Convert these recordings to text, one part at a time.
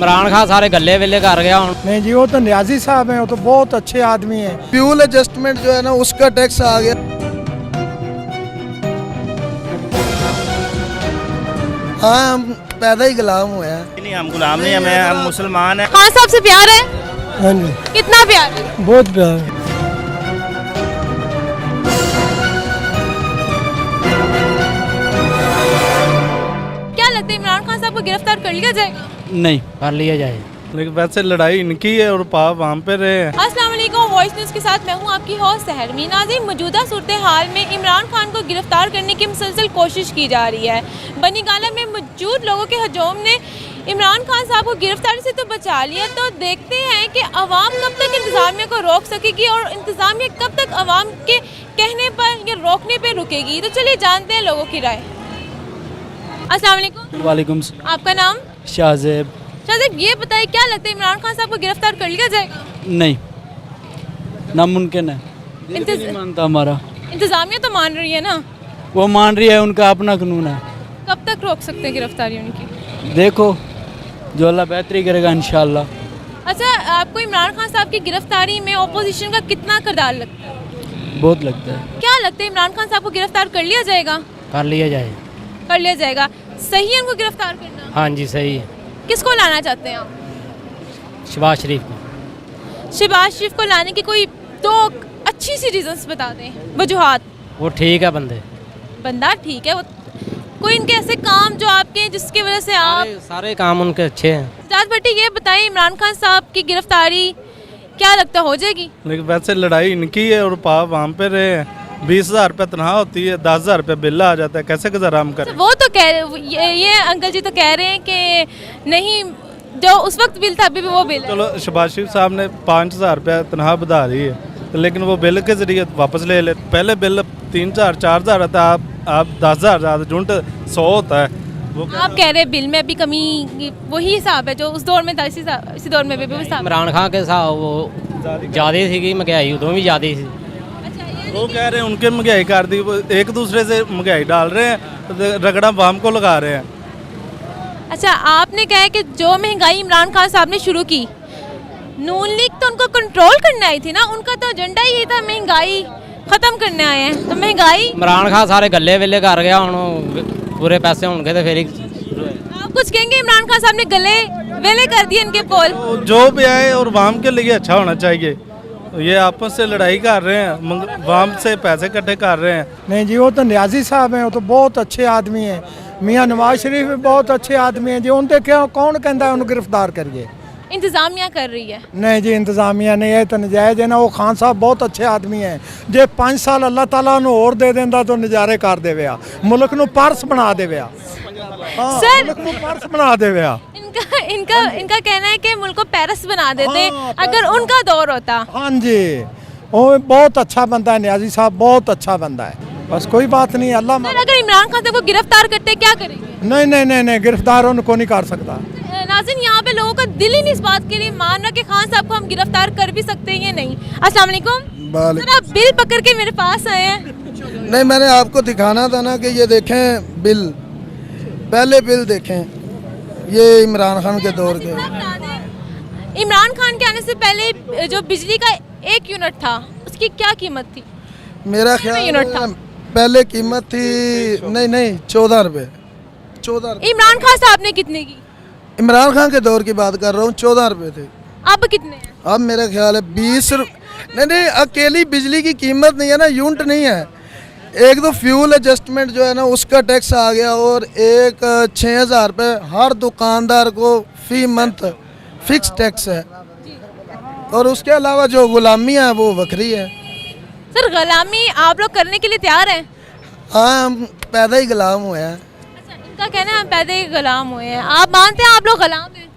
इमरान खान सारे गले वेले कर गया हूँ। नहीं जी, वो तो न्याजी साहब हैं, वो तो बहुत अच्छे आदमी हैं। फ्यूल एडजस्टमेंट जो है ना उसका टैक्स आ गया। हाँ, हम पैदा ही गुलाम हुए हैं। नहीं, हम गुलाम नहीं, हम मुसलमान हैं। खान साहब से प्यार है? हाँ जी, कितना प्यार है? बहुत प्यार। क्या लगता है इमरान खान साहब को गिरफ्तार कर लिया जाएगा? नहीं कर लिया जाए, लेकिन वैसे लड़ाई इनकी है और पाप वहाँ पे रहे हैं। अस्सलाम वालेकुम, वॉइस न्यूज़ के साथ मैं हूं आपकी होस्ट सहरमी। नाज़रीन, मौजूदा सूरत हाल में इमरान खान को गिरफ्तार करने की मुसलसल कोशिश की जा रही है। बनी गाला में मौजूद लोगों के हजूम ने इमरान खान साहब को गिरफ्तारी से तो बचा लिया, तो देखते हैं कि अवाम कब तक इंतज़ामिया को रोक सकेगी और इंतज़ामिया कब तक अवाम के कहने पर या रोकने पर रुकेगी। तो चलिए जानते हैं लोगों की राय। अस्सलाम वालेकुम। वालेकुम। आपका नाम? शाहजेब। शाहजेब, ये बताइए क्या लगता है इमरान खान साहब को गिरफ्तार कर लिया जाएगा? नहीं, नामुमकिन है। दिल भी नहीं मानता हमारा। इंतज़ामिया तो मान रही है ना? वो मान रही है, उनका अपना कानून है। कब तक रोक सकते हैं गिरफ्तारी उनकी? देखो जो अल्लाह बेहतरी करेगा इंशाल्लाह। अच्छा, आपको इमरान खान साहब की गिरफ्तारी में ओपोजिशन का कितना किरदार लगता है? बहुत लगता है। क्या लगता है इमरान खान साहब को गिरफ्तार कर लिया जाएगा? कर लिया जाए। कर लिया जाएगा। सही है उनको गिरफ्तार करना? हाँ जी सही है। किसको लाना चाहते हैं आप? शहबाज शरीफ को। शहबाज शरीफ को लाने की कोई दो अच्छी सी रीजंस बता दें, वजूहात। वो ठीक है बंदे। बंदा ठीक है, वो कोई इनके ऐसे काम जो आपके जिसकी वजह से आप सारे काम उनके अच्छे हैं। सिद्धार्थ भट्टी, ये बताइए इमरान खान साहब की गिरफ्तारी क्या लगता हो जाएगी? लेकिन वैसे लड़ाई इनकी है और पाप वहाँ पे रहे हैं। 20,000 रुपये तनख्वाह होती है, 10,000 रुपये बिल आ जाता है, कैसे गुजारा हम करें? वो तो कह रहे, ये अंकल जी तो कह रहे हैं कि नहीं, जो उस वक्त बिल था अभी भी वो बिल है। चलो शहबाज शरीफ साहब ने 5,000 रुपये तनख्वाह बढ़ा दी है, तो लेकिन वो बिल के जरिए वापस ले ले। पहले बिल 3,000 4,000 आता है, आप 10,000 ज़्यादा जुंट 100 होता है। वो आप कह रहे हैं बिल में अभी कमी, वही हिसाब है जो उस दौर में था, इसी दौर में भी वो हिसाब। इमरान खान के साथ वो ज़्यादा थी महंगाई, उਦੋਂ भी ज़्यादा थी। वो कह रहे हैं उनके महंगाई कर दी, वो एक दूसरे से महंगाई डाल रहे हैं, रगड़ा बाम को लगा रहे हैं। अच्छा, आपने कहा कि जो महंगाई इमरान खान साहब ने शुरू की, नून लीग तो उनको कंट्रोल करने आई थी ना, उनका तो एजेंडा ही था महंगाई खत्म करने आए हैं, तो महंगाई। इमरान खान सारे गले वेले कर गया हूँ, पूरे पैसे होंगे तो फिर ही। आप कुछ कहेंगे? इमरान खान साहब ने गले वेले कर दिए इनके पोल। जो भी आए और वाम के लिए अच्छा होना चाहिए। ये आपस से लड़ाई कर रहे हैं, वाम से पैसे इकट्ठे कर रहे हैं। नहीं जी, वो तो न्याजी साहब हैं, वो तो बहुत अच्छे आदमी हैं। मियाँ नवाज शरीफ भी बहुत अच्छे आदमी हैं जी। उनके क्या कौन कहता है उन्हें गिरफ्तार करिए? इंतजामिया कर रही है। नहीं जी, इंतजामिया नहीं है, तो नजायज है ना। वो खान साहब बहुत अच्छे आदमी हैं। जे 5 साल अल्लाह ताला नूं होर दे देंदा तो नज़ारे कर देवे, मुल्क नूं पारस बना देवे। सर, मुल्क नूं पारस बना देवे। इनका कहना है कि मुल्क को पेरिस बना देते अगर उनका दौर होता। हाँ जी, वो बहुत अच्छा बंदा है न्याजी साहब, बहुत अच्छा बंदा है। बस कोई बात नहीं, अल्लाह। सर, अगर इमरान खान साहब को गिरफ्तार करते क्या करेंगे? नहीं नहीं नहीं नहीं, गिरफ्तार उनको नहीं कर सकता। नाज़रीन, यहाँ पे लोगों का दिल ही नहीं इस बात के लिए मान रहा कि खान साहब को हम गिरफ्तार कर भी सकते हैं या नहीं। अस्सलाम वालेकुम। सर, आप बिल पकड़ के मेरे पास आए हैं। नहीं, मैंने आपको दिखाना था ना कि ये देखें बिल, पहले बिल देखें, ये इमरान खान के दौर के। इमरान खान के आने से पहले जो बिजली का 1 यूनिट था उसकी क्या कीमत थी? मेरा ख्याल यूनिट था पहले कीमत थी नहीं 14 रुपये। 14। इमरान खान साहब ने कितने की? इमरान खान के दौर की बात कर रहा हूँ, 14 रुपये थे। अब कितने हैं? अब मेरा ख्याल है 20 नहीं, अकेली बिजली की कीमत नहीं है ना, यूनिट नहीं है। एक तो फ्यूल एडजस्टमेंट जो है ना उसका टैक्स आ गया, और एक 6,000 रुपये हर दुकानदार को फी मंथ फिक्स टैक्स है, और उसके अलावा जो गुलामी है वो वक्री है। सर, गुलामी आप लोग करने के लिए तैयार हैं? हाँ, हम पैदा ही गुलाम हुए हैं। अच्छा, इनका कहना है हम पैदा ही गुलाम हुए हैं। आप मानते हैं आप लोग गुलाम हैं?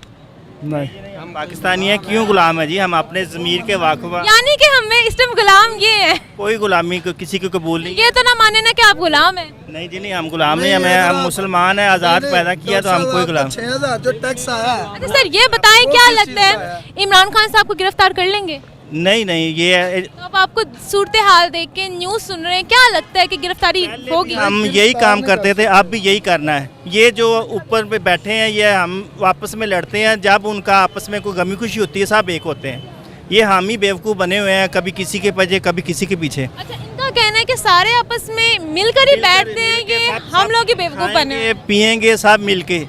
नहीं, हम पाकिस्तानी हैं, क्यों गुलाम है जी? हम अपने ज़मीर के वाक़िफ़ हैं। यानी कि हमें इस टाइम गुलाम ये है? कोई गुलामी को किसी को कबूल नहीं। ये तो ना माने ना कि आप गुलाम हैं। नहीं जी, नहीं, हम गुलाम नहीं, हम मुसलमान हैं, आज़ाद पैदा किया तो हम कोई गुलाम। 6,000 जो टैक्स आया। अच्छा सर, ये बताएं क्या लगता है इमरान खान साहब को गिरफ्तार कर लेंगे? नहीं नहीं, ये तो अब आपको सूरत हाल देख के न्यूज़ सुन रहे हैं, क्या लगता है कि गिरफ्तारी होगी? हम यही काम करते थे, अब भी यही करना है। ये जो ऊपर पे बैठे हैं ये हम आपस में लड़ते हैं, जब उनका आपस में कोई गमी खुशी होती है सब एक होते हैं। ये हम ही बेवकूफ़ बने हुए हैं, कभी किसी के पीछे कभी किसी के पीछे। अच्छा, इनका कहना है कि सारे आपस में मिलकर ही बैठते हैं, ये हम लोग ही बेवकूफ़ बने हैं। खाएंगे, पिएंगे सब मिलके,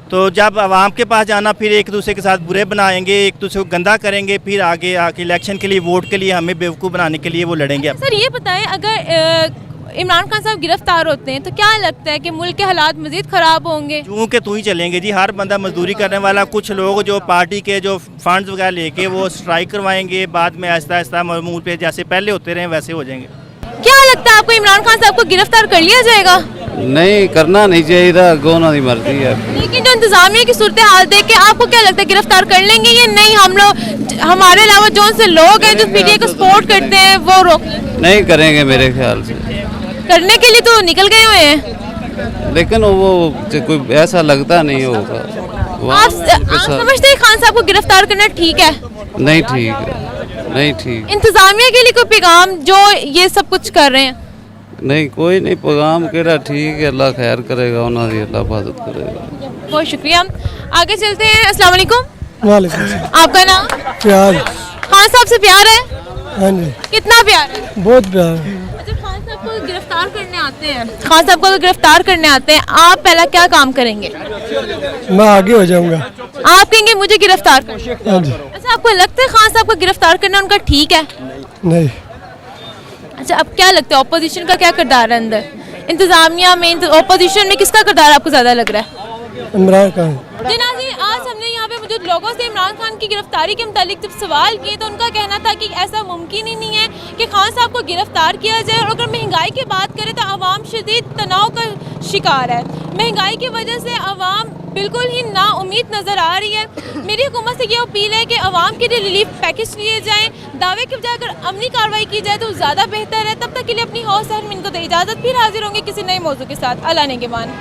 तो जब आवाम के पास जाना फिर एक दूसरे के साथ बुरे बनाएंगे, एक दूसरे को गंदा करेंगे, फिर आगे आके इलेक्शन के लिए वोट के लिए हमें बेवकूफ़ बनाने के लिए वो लड़ेंगे। सर ये बताएं, अगर इमरान खान साहब गिरफ्तार होते हैं तो क्या लगता है कि मुल्क के हालात मजीद ख़राब होंगे? यूँ के तू ही चलेंगे जी, हर बंदा मजदूरी करने वाला, कुछ लोग जो पार्टी के जो फंड्स वगैरह लेके वो स्ट्राइक करवाएंगे, बाद में आहिस्ता आहिस्ता मामूल पे जैसे पहले होते रहे वैसे हो जाएंगे। क्या लगता है आपको, इमरान खान साहब को गिरफ्तार कर लिया जाएगा? नहीं, करना नहीं चाहिए था, गोना की मर्जी है। लेकिन जो इंतजामिया की सूरत हाल देख के आपको क्या लगता है, गिरफ्तार कर लेंगे या नहीं? हम लोग, हमारे अलावा जो से लोग हैं जो पीटीआई को सपोर्ट करते हैं वो रोक नहीं करेंगे मेरे ख्याल से। करने के लिए तो निकल गए हुए हैं, लेकिन वो कोई ऐसा लगता नहीं होगा। आप समझते हैं खान साहब को गिरफ्तार करना ठीक है? नहीं ठीक है, नहीं ठीक। इंतजामिया के लिए कोई पैगाम जो ये सब कुछ कर रहे हैं? नहीं, कोई नहीं, पैगाम केड़ा ठीक है, अल्लाह खैर करेगा, उन्होंने अल्लाह हिफाजत करेगा। बहुत शुक्रिया, आगे चलते हैं। अस्सलाम वालेकुम। वालेकुम सलाम। आपका नाम? प्यार। खान साहब से प्यार है? हाँ जी, कितना प्यार है? बहुत प्यार। अच्छा, खान साहब को गिरफ्तार करने आते हैं, खान साहब को गिरफ्तार करने आते हैं, आप पहला क्या काम करेंगे? मैं आगे हो जाऊंगा। आप कहेंगे मुझे गिरफ्तार कर। हाँ जी। अच्छा, आपको लगता है खान साहब को गिरफ्तार करना उनका ठीक है? नहीं, अच्छा, अब क्या लगता है ऑपोजिशन का क्या किरदार है अंदर, इंतजामिया में, ऑपोजिशन में किसका किरदार आपको ज़्यादा लग रहा है? इमरान खान। जी नाज़रीन, आज हमने यहाँ पे मौजूद लोगों से इमरान खान की गिरफ्तारी के मुतालिक जब सवाल किए तो उनका कहना था कि ऐसा मुमकिन ही नहीं है कि खान साहब को गिरफ्तार किया जाए। और अगर महंगाई की बात करें तो आवाम शदीद तनाव का शिकार है, महंगाई की वजह से आवाम बिल्कुल ही नाउम्मीद नज़र आ रही है। मेरी हुकूमत से ये अपील है कि आवाम के लिए रिलीफ पैकेज लिए जाएँ, दावे के बजाय अगर अमली कार्रवाई की जाए तो ज़्यादा बेहतर है। तब तक के लिए अपनी हौसला इनको दे इजाज़त, फिर हाजिर होंगे किसी नए मौजू के साथ। अल्लाह ने के मान।